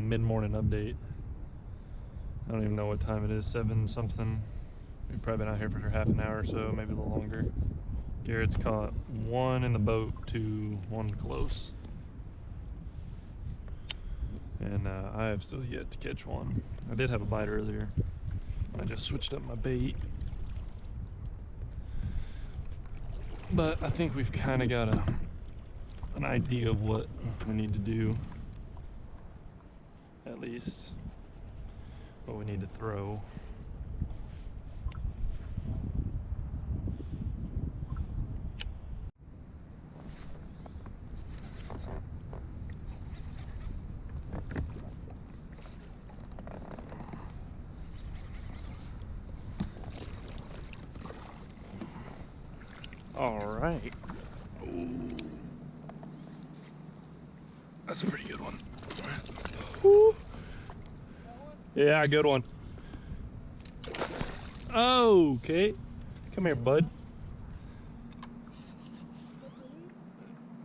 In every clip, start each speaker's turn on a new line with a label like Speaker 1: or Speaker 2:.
Speaker 1: mid-morning update. I don't even know what time it is, 7 something. We've probably been out here for half an hour or so, maybe a little longer. Garrett's caught 1 in the boat to 1 close. And I have still yet to catch one. I did have a bite earlier. I just switched up my bait. But I think we've kind of got an idea of what we need to do. At least what we need to throw. All right. Ooh. That's a pretty good one. Ooh. Yeah, good one. Oh, okay. Come here, bud.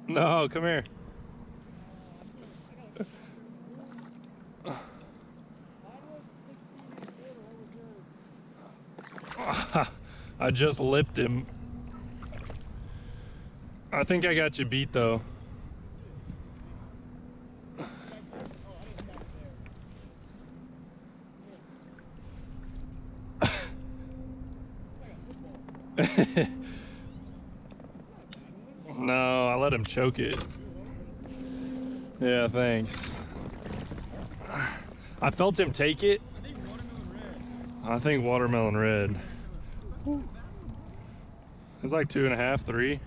Speaker 1: No, come here. I just lipped him. I think I got you beat though. No, I let him choke it. Yeah, thanks. I felt him take it. I think watermelon red. It's like 2.5, 3.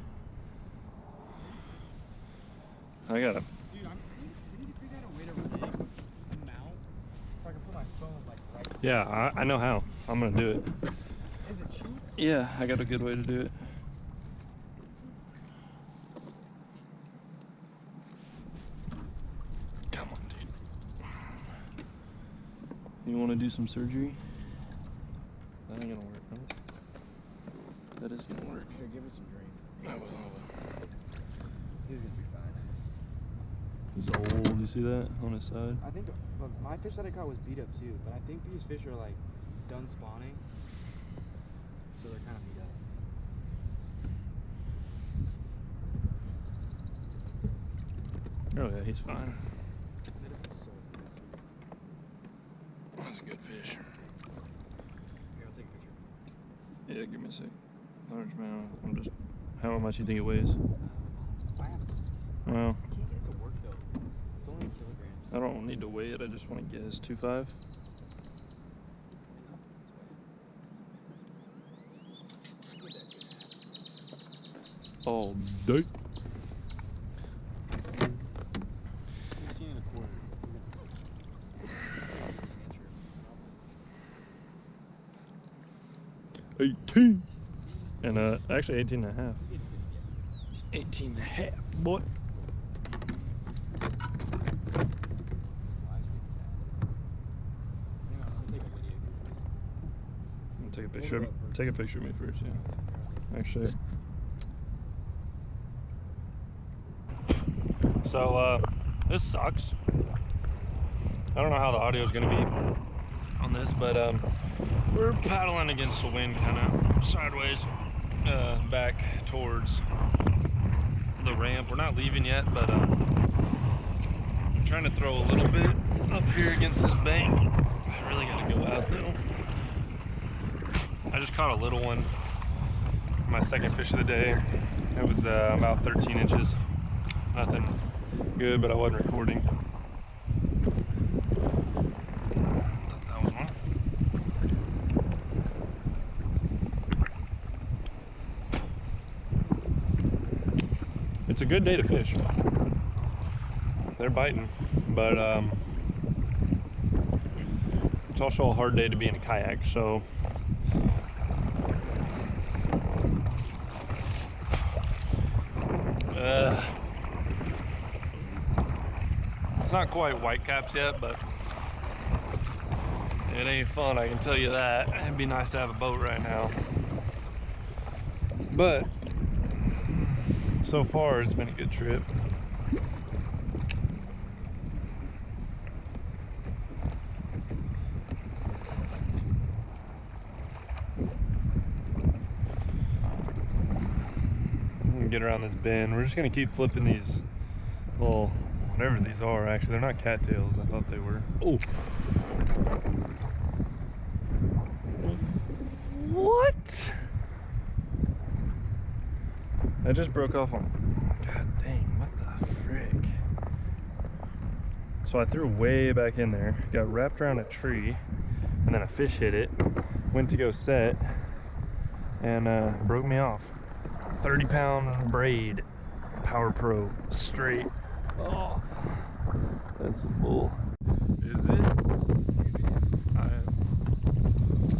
Speaker 1: I got him.
Speaker 2: Dude, we need to figure out a way to rig the mount so I can put my phone like right there.
Speaker 1: Yeah, I know how. I'm gonna do it.
Speaker 2: Is it cheap?
Speaker 1: Yeah, I got a good way to do it. Come on, dude. You want to do some surgery? That ain't gonna work, right? That is gonna work.
Speaker 2: Here, give us some drink.
Speaker 1: I will.
Speaker 2: He's gonna be fine.
Speaker 1: He's old, you see that on his side?
Speaker 2: I think my fish that I caught was beat up too, but I think these fish are like done spawning, so they're kind of beat up.
Speaker 1: Oh yeah, he's fine. That's a good fish.
Speaker 2: Here, I'll take a picture.
Speaker 1: Yeah, give me a sec. Large mouth. I'm just. How much you think it weighs?
Speaker 2: I have
Speaker 1: Well,
Speaker 2: I can't get it to work though. It's only in kilograms.
Speaker 1: I don't need to weigh it. I just want to guess 2.5. All day.
Speaker 2: 16.25.
Speaker 1: 18. And actually 18.5. 18.5, boy. Take a picture. Take a picture of me first, yeah. Actually. So this sucks. I don't know how the audio is gonna be on this, but we're paddling against the wind, kind of sideways, back towards the ramp. We're not leaving yet, but I'm trying to throw a little bit up here against this bank. I really gotta go out though. I just caught a little one, my second fish of the day. It was about 13 inches. Nothing good, but I wasn't recording. Thought that was one. It's a good day to fish. They're biting, but it's also a hard day to be in a kayak, so it's not quite whitecaps yet, but it ain't fun, I can tell you that. It'd be nice to have a boat right now, but so far it's been a good trip. get around this bend. We're just gonna keep flipping these little, whatever these are. Actually, they're not cattails. I thought they were. Oh. What? I just broke off on. God dang! What the frick? So I threw way back in there, got wrapped around a tree, and then a fish hit it. Went to go set, and broke me off. 30-pound braid, Power Pro, straight. Oh, that's a bull. Is it?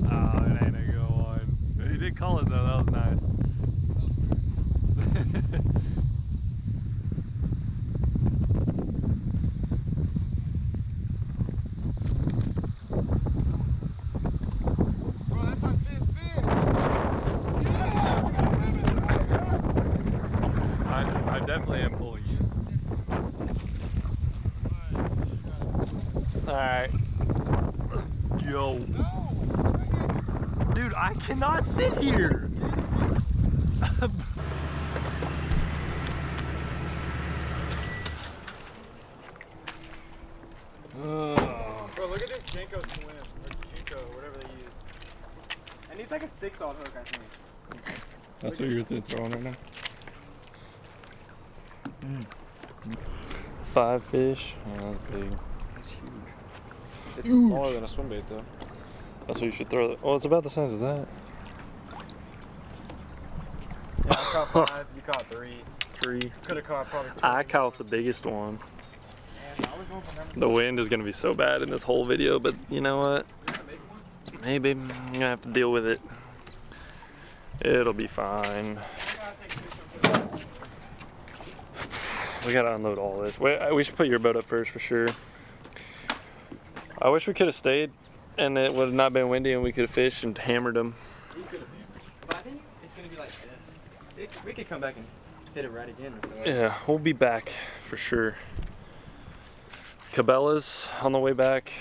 Speaker 1: Oh, it ain't a good one. You did call it though, that was nice.
Speaker 2: Bro, that's my fifth fish.
Speaker 1: I definitely am pulling you. Alright. Yo. Dude, I cannot sit here.
Speaker 2: Bro, look at this Jenko swim, or Jenko, whatever they use. And it's like a 6-aught hook, I think.
Speaker 1: That's what you're throwing right now? 5 fish. Oh, that's big.
Speaker 2: It's huge. It's smaller than a swim bait, though.
Speaker 1: That's what you should throw. Oh, it's about the size as that.
Speaker 2: Yeah, I caught 5, you caught 3.
Speaker 1: 3.
Speaker 2: Could have caught probably 2.
Speaker 1: I caught the biggest one.
Speaker 2: Man, I was going for number
Speaker 1: The wind is going to be so bad in this whole video, but you know what? Maybe I'm going to have to deal with it. It'll be fine. We got to unload all this. We should put your boat up first for sure. I wish we could have stayed and it would have not been windy and we could have fished and hammered them.
Speaker 2: We could have been. But I think it's going to be like this. We could come back and hit it right again.
Speaker 1: Yeah, we'll be back for sure. Cabela's on the way back.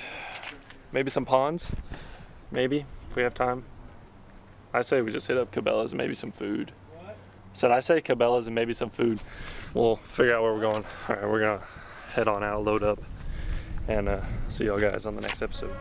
Speaker 1: Maybe some ponds. Maybe, if we have time. I say we just hit up Cabela's and maybe some food.
Speaker 2: What?
Speaker 1: Said I say Cabela's and maybe some food. We'll figure out where we're going. All right, we're gonna head on out, load up, and see y'all guys on the next episode.